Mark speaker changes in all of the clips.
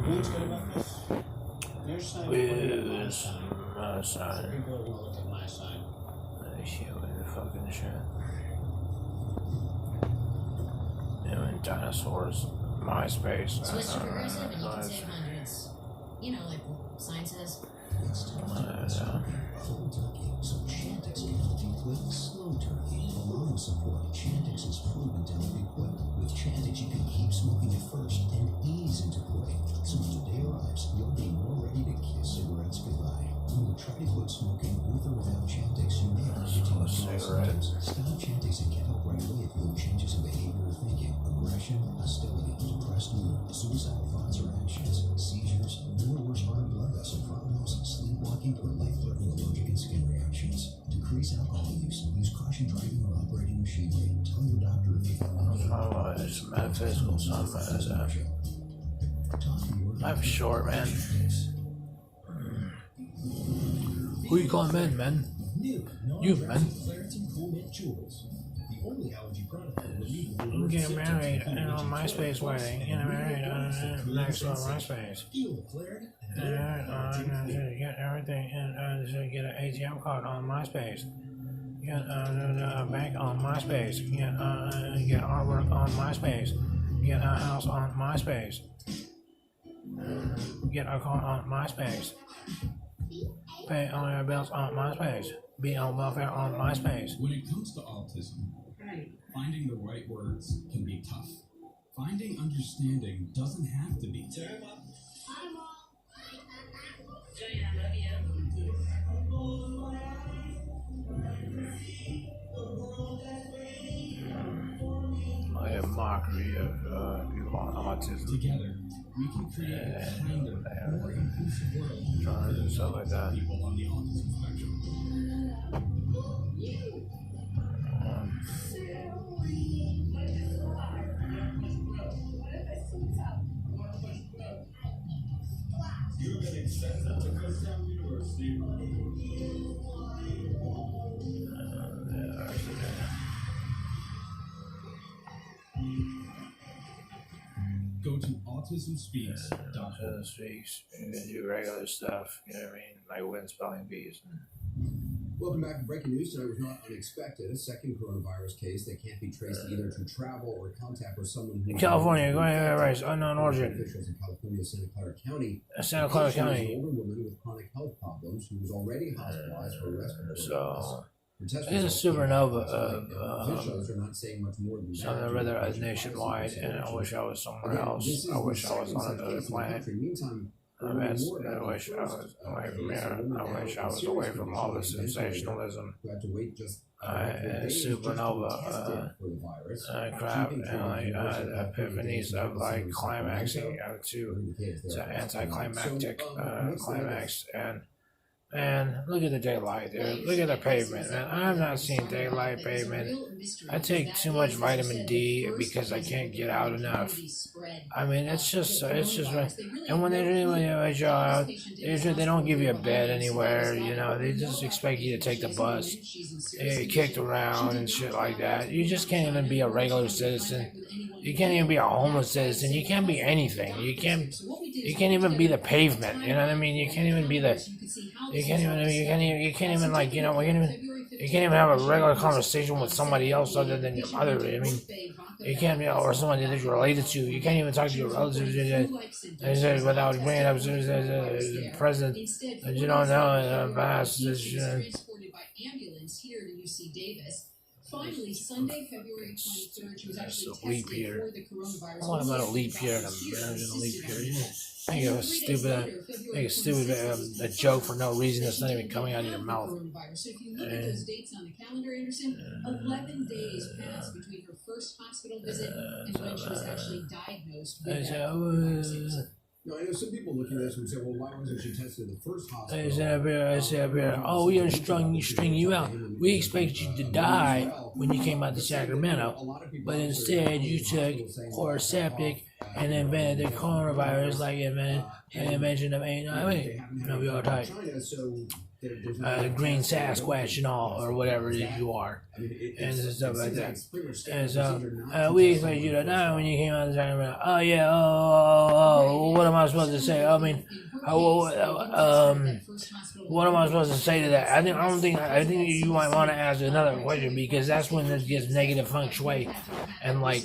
Speaker 1: what's good about this? Your side
Speaker 2: With my side.
Speaker 1: people are gonna look at my side.
Speaker 2: Shit, what the fucking shit. Doing dinosaurs. MySpace.
Speaker 3: Switch to progressive and you can save hundreds. You know, like the sign says.
Speaker 4: Cold turkey, so Chantix can help you click slow turkey. For mama support, Chantix is proven to help you quit. With Chantix, you can keep smoking at first and ease into quitting. So when the day arrives, you'll be more ready to kiss cigarettes goodbye. When you try to quit smoking with or without Chantix, you may have nicotine symptoms. Stop Chantix and get help right away if you have changes in behavior or thinking, aggression, hostility, depressed mood, suicidal thoughts or actions, seizures, or respiratory blood vessel problems, sleepwalking, or life-threatening allergic and skin reactions. Decrease alcohol use. Use caution driving or operating machinery. Tell your doctor if you find
Speaker 2: It's metaphysical, something like that. Life's short, man. Who you calling man? You, man. I'm getting married on MySpace wedding. Getting married next on MySpace. Get everything and get an ATM card on MySpace. Get a bank on MySpace. Get artwork on MySpace. Get a house on MySpace. Get a car on MySpace. Pay all your bills on MySpace. Be on welfare on MySpace.
Speaker 5: When it comes to autism, finding the right words can be tough. Finding understanding doesn't have to be.
Speaker 2: I have mockery of people on autism.
Speaker 5: Together, we can create a kind of more inclusive world
Speaker 2: and stuff like that.
Speaker 5: People on the autism spectrum.
Speaker 6: You've been accepted to Kutztown University.
Speaker 5: Go to autismspeaks.com.
Speaker 2: Autism Speaks. You can do regular stuff. You know what I mean? Like win spelling bees.
Speaker 7: Welcome back to Breaking News. Tonight was not unexpected. A second coronavirus case that can't be traced either to travel or contact with someone who...
Speaker 2: In California, going to race unknown origin.
Speaker 7: Officials in California, Santa Clara County.
Speaker 2: Santa Clara County.
Speaker 7: An older woman with chronic health problems who was already hospitalized for respiratory illness.
Speaker 2: It's a supernova
Speaker 7: officials are not saying much more than
Speaker 2: something
Speaker 7: that.
Speaker 2: rather nationwide, and I wish I was somewhere else. I wish I was on another planet.
Speaker 7: Meantime,
Speaker 2: I wish I was away from here. I wish I was away from all the sensationalism, supernova crap, and like epiphanies of like climaxing to anticlimactic climax. And look at the daylight, dude. Look at the pavement, man. I've not seen daylight pavement. I take too much vitamin D because I can't get out enough. I mean, it's just, and when they do a job, they don't give you a bed anywhere, you know. They just expect you to take the bus, get kicked around and shit like that. You just can't even be a regular citizen. You can't even be a homeless citizen. You can't be anything. You can't even be the pavement. You know what I mean? You can't even be the. You can't even like, you know, you can't even have a regular conversation with somebody else other than your mother. I mean, you can't, you know, or somebody that you're related to. You can't even talk to your relatives without bringing up the president. You don't know, past this shit.
Speaker 3: Finally, Sunday, February 23rd, she was actually tested
Speaker 2: leap year.
Speaker 3: for the coronavirus.
Speaker 2: What about a leap year? An American leap year? Make a stupid a joke for no reason that's not even coming out of your mouth.
Speaker 3: So if you look at those dates on the calendar, Anderson, 11 days passed between her first hospital visit and when she was actually diagnosed with that coronavirus.
Speaker 7: No, I know some people looking at this would say, well, why wasn't she tested in the first hospital?
Speaker 2: I say up here, oh, we are string you out. We expect you to die when you came out to Sacramento, but instead you took Chloraseptic and invented the coronavirus like invented the invention of no, we all type.
Speaker 7: China, so there's
Speaker 2: The green Sasquatch and all, or whatever it is you are, and stuff like that. And so, we expect you to die when you came out of the time. Oh yeah, what am I supposed to say? I mean, what am I supposed to say to that? I think you might want to ask another question, because that's when it gets negative feng shui, and like,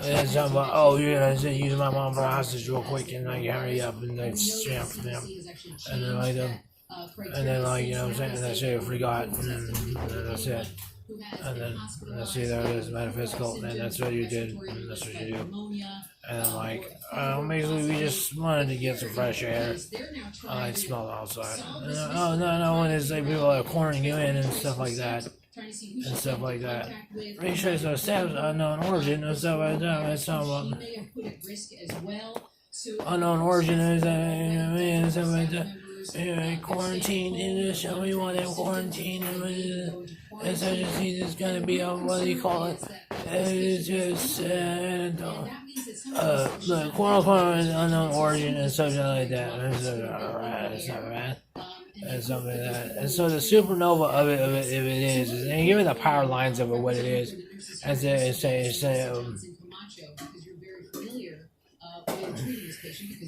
Speaker 2: and something about, oh, you're gonna use my mom for a hostage real quick, and like hurry up, and like stamp them, and then like them. And then, like, you know what I'm saying, and that's it, forgot, and then that's it. And then, let's see, there it is, metaphysical, and that's what you did, and that's what you do. And then, like, basically, we just wanted to get some fresh air. I like smell outside. And, no, when it's like people are cornering you in and stuff like that. And stuff like that. Research those steps, unknown origin, and stuff like that. It's talking about unknown origin, and stuff like that. Quarantine in this show, we want them quarantine, and so just he's just gonna be on what do you call it? It's just the quote unquote unknown origin and something like that. It's not bad. And something like that. And so the supernova of it if it is, and given the power lines of it, what it is, as they say, because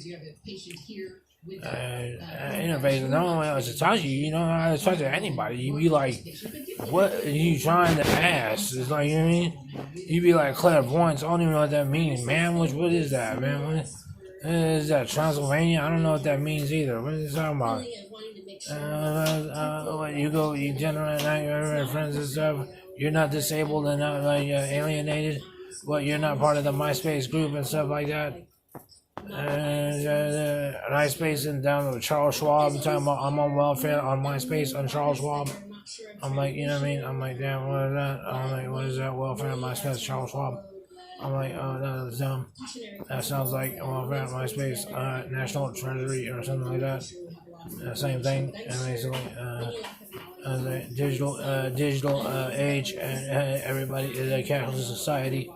Speaker 2: you have a patient here. Interface. No one else to touch you. You don't know how to talk to anybody. You be like, what are you trying to ask? It's like, you know what I mean? You be like clairvoyance. I don't even know what that means, man. What is that, man? What is that, Transylvania? I don't know what that means either. What is it talking about? You generate out your friends and stuff. You're not disabled and not like alienated. What, you're not part of the MySpace group and stuff like that? MySpace and down with Charles Schwab. I'm talking about I'm on welfare on MySpace on Charles Schwab. I'm like, you know what I mean? I'm like, damn, what is that? I'm like, what is that? Welfare on MySpace, Charles Schwab. I'm like, oh, that's dumb. That sounds like welfare on MySpace, National Treasury or something like that. Same thing. And basically, the digital age, and everybody is a cashless society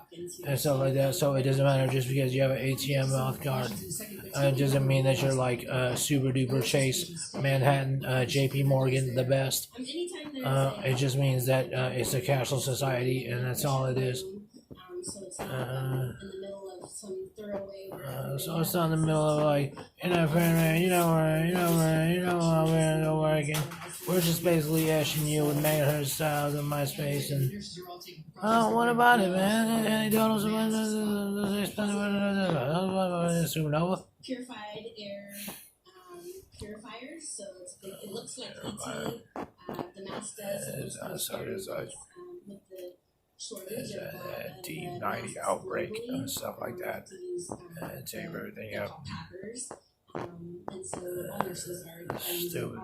Speaker 2: and stuff like that. So it doesn't matter just because you have an ATM mouth guard. It doesn't mean that you're like super duper Chase, Manhattan, JP Morgan, the best. It just means that it's a cashless society, and that's all it is. So it's not in the middle of like, working. We're just basically ashing you with megahertz styles in MySpace and what about it, man? Any totals about supernova?
Speaker 8: Purified air purifiers, so it looks like ET. The mask does. With the shortage of
Speaker 2: T90 outbreak and stuff like that, and take everything up.
Speaker 8: And so all nurses are
Speaker 2: stupid,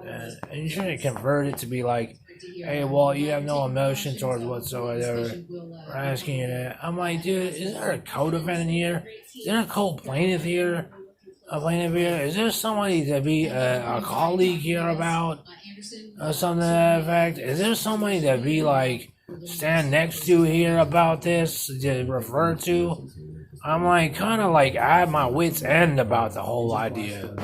Speaker 2: and you shouldn't convert it to be like, hey, well, you have no emotion towards whatsoever. We're asking you that. I'm like, dude, is there a co-defendant here? Is there a co-plaintiff here? Is there somebody to be a colleague here about? Or something to that effect? Is there somebody to be like, stand next to here about this, to refer to? I'm like, kind of like at my wit's end about the whole idea.